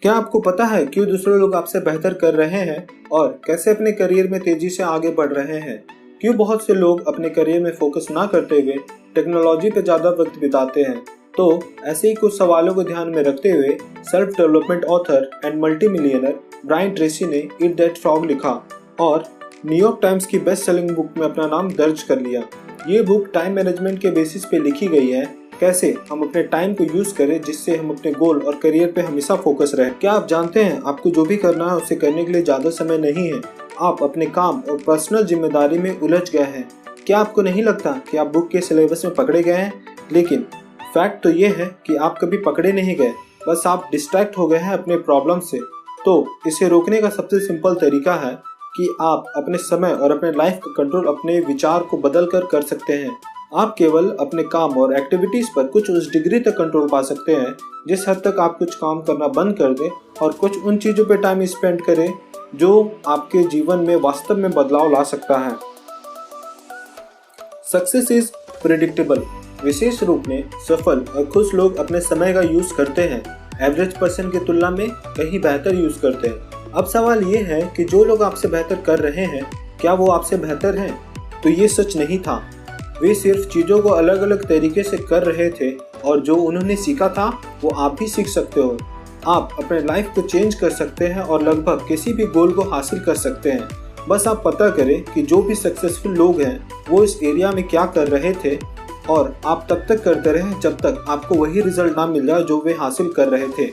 क्या आपको पता है क्यों दूसरे लोग आपसे बेहतर कर रहे हैं और कैसे अपने करियर में तेजी से आगे बढ़ रहे हैं? क्यों बहुत से लोग अपने करियर में फोकस ना करते हुए टेक्नोलॉजी पर ज़्यादा वक्त बिताते हैं? तो ऐसे ही कुछ सवालों को ध्यान में रखते हुए self development author and multi millionaire Brian Tracy ने ईट दैट फ्रॉग लिखा और न्यूयॉर्क टाइम्स की बेस्ट सेलिंग बुक में अपना नाम दर्ज कर लिया। ये बुक टाइम मैनेजमेंट के बेसिस पे लिखी गई है, कैसे हम अपने टाइम को यूज करें जिससे हम अपने गोल और करियर पे हमेशा फोकस रहें। क्या आप जानते हैं आपको जो भी करना है उसे करने के लिए ज्यादा समय नहीं है, आप अपने काम और पर्सनल जिम्मेदारी में उलझ गए हैं। क्या आपको नहीं लगता कि आप बुक के सिलेबस में पकड़े गए हैं? लेकिन फैक्ट तो ये है कि आप कभी पकड़े नहीं गए, बस आप डिस्ट्रैक्ट हो गए हैं अपने प्रॉब्लम से। तो इसे रोकने का सबसे सिंपल तरीका है कि आप अपने समय और अपने लाइफ का कंट्रोल अपने विचार को बदल कर सकते हैं। आप केवल अपने काम और एक्टिविटीज पर कुछ उस डिग्री तक कंट्रोल पा सकते हैं जिस हद तक आप कुछ काम करना बंद कर दें और कुछ उन चीजों पर टाइम स्पेंड करें जो आपके जीवन में वास्तव में बदलाव ला सकता है। Success is predictable. विशेष रूप में सफल और खुश लोग अपने समय का यूज करते हैं, एवरेज पर्सन की तुलना में कहीं बेहतर यूज करते हैं। अब सवाल ये है कि जो लोग आपसे बेहतर कर रहे हैं, क्या वो आपसे बेहतर हैं? तो ये सच नहीं था। वे सिर्फ चीज़ों को अलग अलग तरीके से कर रहे थे और जो उन्होंने सीखा था वो आप भी सीख सकते हो। आप अपने लाइफ को चेंज कर सकते हैं और लगभग किसी भी गोल को हासिल कर सकते हैं। बस आप पता करें कि जो भी सक्सेसफुल लोग हैं वो इस एरिया में क्या कर रहे थे और आप तब तक करते रहें जब तक आपको वही रिजल्ट ना मिल जाए जो वे हासिल कर रहे थे।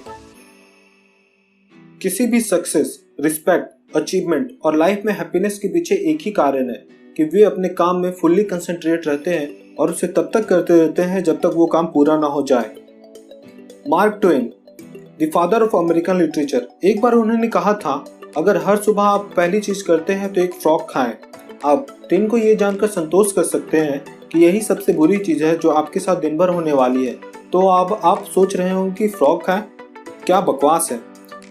किसी भी सक्सेस, रिस्पेक्ट, अचीवमेंट और लाइफ में हैप्पीनेस के पीछे एक ही कारण है कि वे अपने काम में फुल्ली कंसंट्रेट रहते हैं और उसे तब तक करते रहते हैं जब तक वो काम पूरा ना हो जाए। Mark Twain, the father of American literature, एक बार उन्होंने कहा था, अगर हर सुबह आप पहली चीज करते हैं तो एक फ्रॉग खाएं। आप ट्वेन को ये जानकर संतोष कर सकते हैं कि यही सबसे बुरी चीज है जो आपके साथ दिन भर होने वाली है। तो अब आप सोच रहे होंगे कि फ्रॉग खाएं, क्या बकवास है।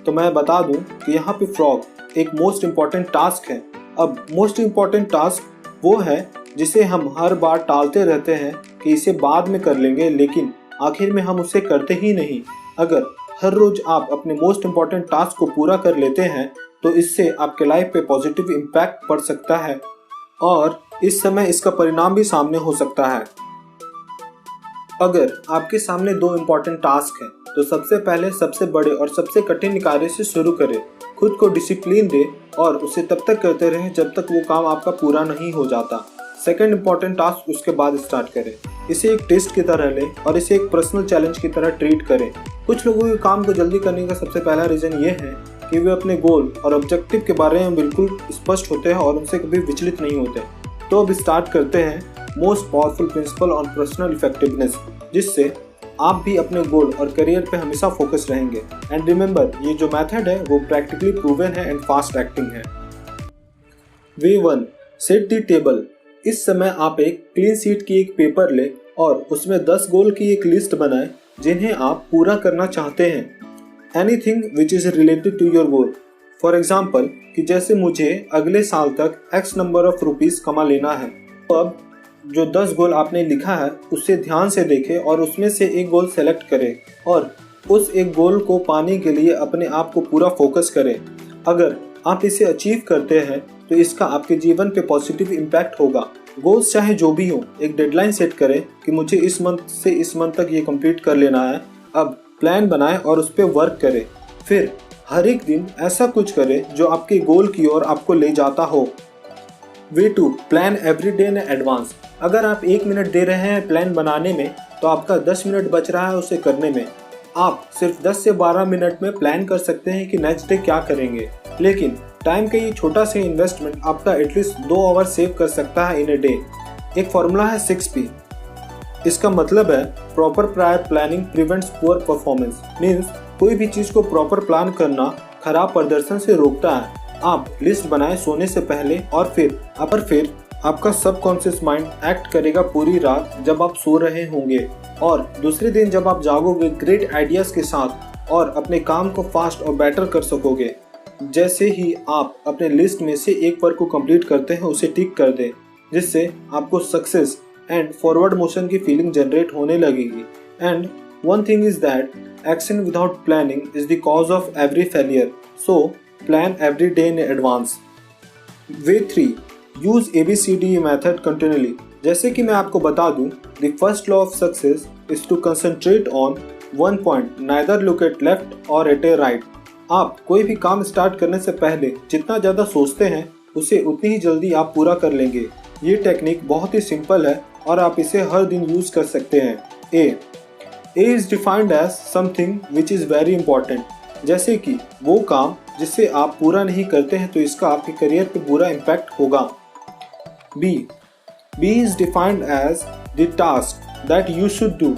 तो मैं बता दूं कि यहाँ पे फ्रॉग एक मोस्ट इम्पॉर्टेंट टास्क है। अब मोस्ट इम्पॉर्टेंट टास्क वो है जिसे हम हर बार टालते रहते हैं कि इसे बाद में कर लेंगे, लेकिन आखिर में हम उसे करते ही नहीं। अगर हर रोज आप अपने मोस्ट इम्पॉर्टेंट टास्क को पूरा कर लेते हैं तो इससे आपके लाइफ पे पॉजिटिव इम्पैक्ट पड़ सकता है और इस समय इसका परिणाम भी सामने हो सकता है। अगर आपके सामने दो इम्पॉर्टेंट टास्क हैं तो सबसे पहले सबसे बड़े और सबसे कठिन कार्य से शुरू करें। खुद को डिसिप्लिन दे और उसे तब तक करते रहें जब तक वो काम आपका पूरा नहीं हो जाता। सेकंड इम्पॉर्टेंट टास्क उसके बाद स्टार्ट करें। इसे एक टेस्ट की तरह लें और इसे एक पर्सनल चैलेंज की तरह ट्रीट करें। कुछ लोगों के काम को जल्दी करने का सबसे पहला रीजन ये है कि वे अपने गोल और ऑब्जेक्टिव के बारे में बिल्कुल स्पष्ट होते हैं और उनसे कभी विचलित नहीं होते। तो अब स्टार्ट करते हैं most powerful principal on personal effectiveness, जिससे आप भी अपने गोल और करियर पे हमेशा फोकस रहेंगे। एंड रिमेंबर, ये जो मेथड है वो प्रैक्टिकली प्रूवन है एंड फास्ट एक्टिंग है। वे 1, सेट द टेबल। इस समय आप एक क्लीन शीट की एक पेपर ले और उसमें 10 गोल की एक लिस्ट बनाएं जिन्हें आप पूरा करना चाहते हैं। Anything which is related to your goal. For example कि जैसे मुझे अगले साल तक X नंबर ऑफ रुपीज कमा लेना है। तो अब जो 10 गोल आपने लिखा है उसे ध्यान से देखें और उसमें से एक गोल सेलेक्ट करें और उस एक गोल को पाने के लिए अपने आप को पूरा फोकस करें। अगर आप इसे अचीव करते हैं तो इसका आपके जीवन पे पॉजिटिव इम्पैक्ट होगा। गोल्स चाहे जो भी हो, एक डेडलाइन सेट करें कि मुझे इस मंथ से इस मंथ तक ये कंप्लीट कर लेना है। अब प्लान बनाएं और उस पर वर्क करें। फिर हर एक दिन ऐसा कुछ करें जो आपके गोल की ओर आपको ले जाता हो। वे 2, plan every day in advance. अगर आप 1 मिनट दे रहे हैं प्लान बनाने में तो आपका 10 मिनट बच रहा है उसे करने में। आप सिर्फ 10 से 12 मिनट में प्लान कर सकते हैं कि नेक्स्ट डे क्या करेंगे, लेकिन टाइम का ये छोटा सा इन्वेस्टमेंट आपका एटलीस्ट 2 आवर सेव कर सकता है इन ए डे। एक फॉर्मूला है 6P। इसका मतलब है proper prior planning prevents poor performance. Means कोई भी चीज को प्रॉपर प्लान करना खराब प्रदर्शन से रोकता है। आप लिस्ट बनाएं सोने से पहले और फिर आपका सबकॉन्शियस माइंड एक्ट करेगा पूरी रात जब आप सो रहे होंगे और दूसरे दिन जब आप जागोगे ग्रेट आइडियाज के साथ और अपने काम को फास्ट और बेटर कर सकोगे। जैसे ही आप अपने लिस्ट में से एक वर्क को कंप्लीट करते हैं उसे टिक कर दें, जिससे आपको सक्सेस एंड फॉरवर्ड मोशन की फीलिंग जनरेट होने लगेगी। And One thing is that action without planning is the cause of every failure. So, plan every day in advance. Way 3. Use ABCD method continually. जैसे कि मैं आपको बता दूं, the first law of success is to concentrate on one point, neither look at left or at a right. आप कोई भी काम स्टार्ट करने से पहले जितना ज़्यादा सोचते हैं उसे उतनी ही जल्दी आप पूरा कर लेंगे। ये टेक्निक बहुत ही सिंपल है और आप इसे हर दिन यूज कर सकते हैं। A is defined as something which is very important. जैसे कि वो काम जिसे आप पूरा नहीं करते हैं तो इसका आपके करियर पे बुरा इम्पैक्ट होगा। B is defined as the task that you should do.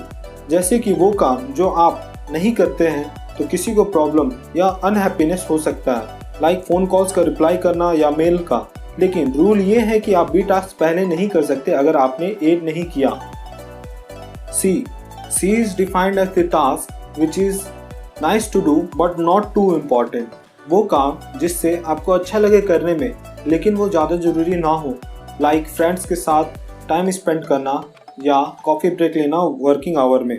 जैसे कि वो काम जो आप नहीं करते हैं तो किसी को प्रॉब्लम या अनहैप्पीनेस हो सकता है, लाइक फ़ोन कॉल्स का रिप्लाई करना या मेल का। लेकिन रूल ये है कि आप B टास्क पहले नहीं कर सकते अगर आपने A नहीं किया। C is defined as the task which is nice to do but not too important. वो काम जिससे आपको अच्छा लगे करने में लेकिन वो ज़्यादा ज़रूरी ना हो, लाइक फ्रेंड्स के साथ टाइम स्पेंड करना या कॉफ़ी ब्रेक लेना वर्किंग आवर में।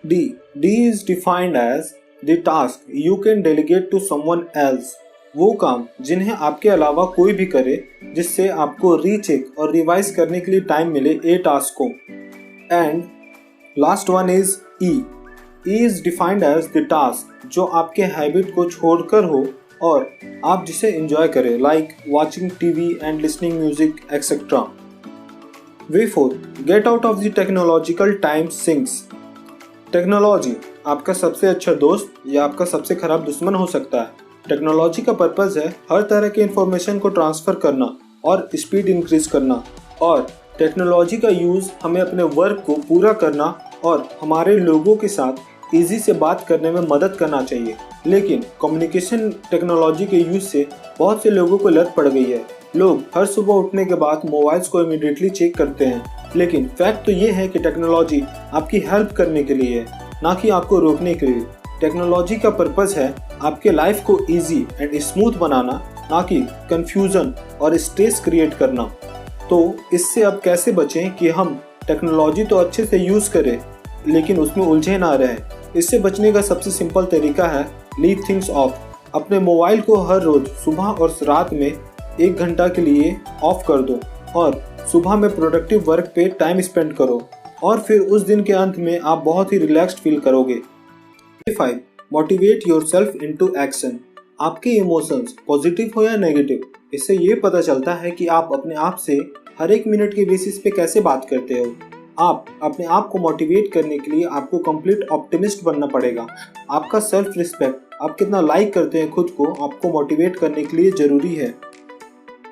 D is defined as the task you can delegate to someone else. वो काम जिन्हें आपके अलावा कोई भी करे जिससे आपको रीचेक और रिवाइज करने के लिए टाइम मिले A टास्क को। And last one is E is defined as the task जो आपके हैबिट को छोड़कर हो और आप जिसे एंजॉय करें, like watching TV and listening music etcetera. Way 4. Get out of the technological time sinks. Technology आपका सबसे अच्छा दोस्त या आपका सबसे खराब दुश्मन हो सकता है। टेक्नोलॉजी का पर्पज़ है हर तरह के इंफॉर्मेशन को ट्रांसफ़र करना और स्पीड इंक्रीज करना, और टेक्नोलॉजी का यूज़ हमें अपने वर्क को पूरा करना और हमारे लोगों के साथ इजी से बात करने में मदद करना चाहिए। लेकिन कम्युनिकेशन टेक्नोलॉजी के यूज़ से बहुत से लोगों को लत पड़ गई है। लोग हर सुबह उठने के बाद मोबाइल्स को इमीडिएटली चेक करते हैं, लेकिन फैक्ट तो ये है कि टेक्नोलॉजी आपकी हेल्प करने के लिए है, ना कि आपको रोकने के लिए। टेक्नोलॉजी का पर्पज़ है आपके लाइफ को इजी एंड स्मूथ बनाना, ना कि कंफ्यूजन और स्ट्रेस क्रिएट करना। तो इससे अब कैसे बचें कि हम टेक्नोलॉजी तो अच्छे से यूज़ करें लेकिन उसमें उलझे ना रहें। इससे बचने का सबसे सिंपल तरीका है लीव थिंग्स ऑफ। अपने मोबाइल को हर रोज़ सुबह और रात में 1 घंटा के लिए ऑफ कर दो और सुबह में प्रोडक्टिव वर्क पे टाइम स्पेंड करो और फिर उस दिन के अंत में आप बहुत ही रिलैक्स्ड फील करोगे। 5. Motivate yourself into action. आपके इमोशंस पॉजिटिव हो या नेगेटिव, इससे ये पता चलता है कि आप अपने आप से हर एक मिनट के बेसिस पे कैसे बात करते हो। आप अपने आप को मोटिवेट करने के लिए आपको कंप्लीट ऑप्टिमिस्ट बनना पड़ेगा। आपका सेल्फ रिस्पेक्ट, आप कितना लाइक करते हैं खुद को, आपको मोटिवेट करने के लिए ज़रूरी है।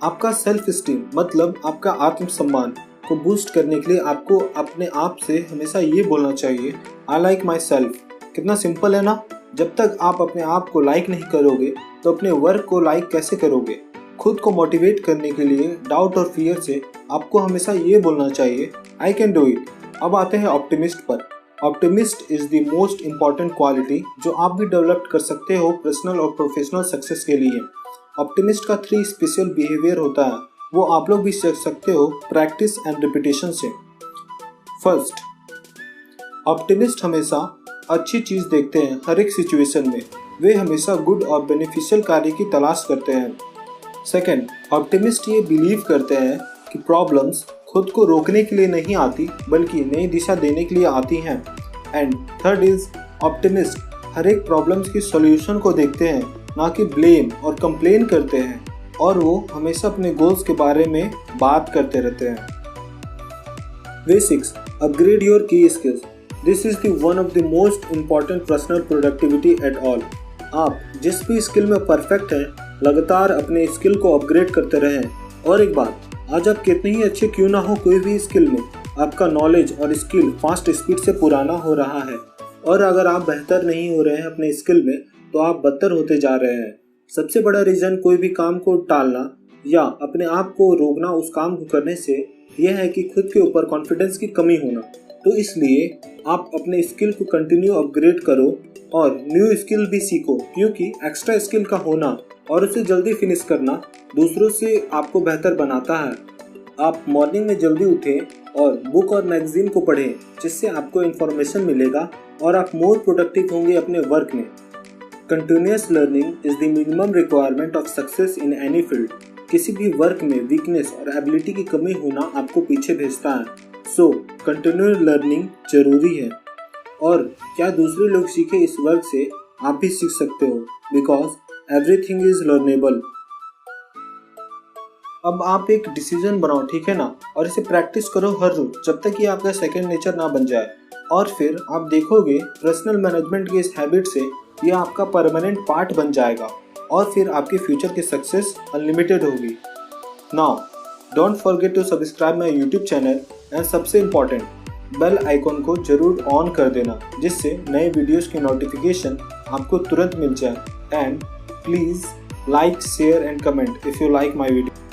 आपका सेल्फ स्टीम मतलब आपका आत्मसम्मान को बूस्ट करने के लिए आपको अपने आप से हमेशा ये बोलना चाहिए, आई लाइक माई सेल्फ। कितना सिंपल है ना। जब तक आप अपने आप को लाइक नहीं करोगे तो अपने वर्क को लाइक कैसे करोगे। खुद को मोटिवेट करने के लिए डाउट और फियर से आपको हमेशा ये बोलना चाहिए, आई कैन डू इट। अब आते हैं ऑप्टिमिस्ट पर। Optimist is the most important quality जो आप भी डेवलप कर सकते हो पर्सनल और प्रोफेशनल सक्सेस के लिए। ऑप्टिमिस्ट का 3 स्पेशल बिहेवियर होता है, वो आप लोग भी सीख सकते हो प्रैक्टिस एंड रिपीटेशन से। फर्स्ट, ऑप्टिमिस्ट हमेशा अच्छी चीज़ देखते हैं हर एक सिचुएशन में। वे हमेशा गुड और बेनिफिशियल कार्य की तलाश करते हैं। सेकेंड, ऑप्टिमिस्ट ये बिलीव करते हैं कि प्रॉब्लम्स खुद को रोकने के लिए नहीं आती बल्कि नई दिशा देने के लिए आती हैं। एंड थर्ड इज, ऑप्टिमिस्ट हर एक प्रॉब्लम्स की सॉल्यूशन को देखते हैं, ना कि ब्लेम और कंप्लेन करते हैं, और वो हमेशा अपने गोल्स के बारे में बात करते रहते हैं। वे 6, अपग्रेड योर की skills. This is the one of the most important personal productivity at all. आप जिस भी स्किल में परफेक्ट हैं, लगातार अपने स्किल को अपग्रेड करते रहें। और एक बात, आज आप कितने ही अच्छे क्यों ना हो कोई भी स्किल में, आपका नॉलेज और स्किल फास्ट स्पीड से पुराना हो रहा है, और अगर आप बेहतर नहीं हो रहे हैं अपने स्किल में तो आप बदतर होते जा रहे हैं। सबसे बड़ा रीज़न कोई भी काम को टालना या अपने आप को रोकना उस काम को करने से यह है कि खुद के ऊपर कॉन्फिडेंस की कमी होना। तो इसलिए आप अपने स्किल को कंटिन्यू अपग्रेड करो और न्यू स्किल भी सीखो, क्योंकि एक्स्ट्रा स्किल का होना और उसे जल्दी फिनिश करना दूसरों से आपको बेहतर बनाता है। आप मॉर्निंग में जल्दी उठें और बुक और मैगजीन को पढ़ें, जिससे आपको इन्फॉर्मेशन मिलेगा और आप मोर प्रोडक्टिव होंगे अपने वर्क में। Continuous learning is the minimum requirement of success in any field. किसी भी वर्क में वीकनेस और एबिलिटी की कमी होना आपको पीछे भेजता है। सो कंटिन्यूअस लर्निंग जरूरी है। और क्या दूसरे लोग सीखे इस वर्क से आप भी सीख सकते हो, बिकॉज एवरीथिंग इज लर्नेबल। अब आप एक डिसीजन बनाओ, ठीक है ना, और इसे प्रैक्टिस करो हर रोज जब तक ये आपका सेकंड नेचर ना बन जाए। और फिर आप देखोगे पर्सनल मैनेजमेंट की इस हैबिट से ये आपका परमानेंट पार्ट बन जाएगा और फिर आपके फ्यूचर की सक्सेस अनलिमिटेड होगी। Now don't forget to subscribe my YouTube channel and सबसे इम्पॉर्टेंट बेल आइकॉन को जरूर ऑन कर देना, जिससे नए वीडियोस की नोटिफिकेशन आपको तुरंत मिल जाए। And please like, share and comment if you like my video.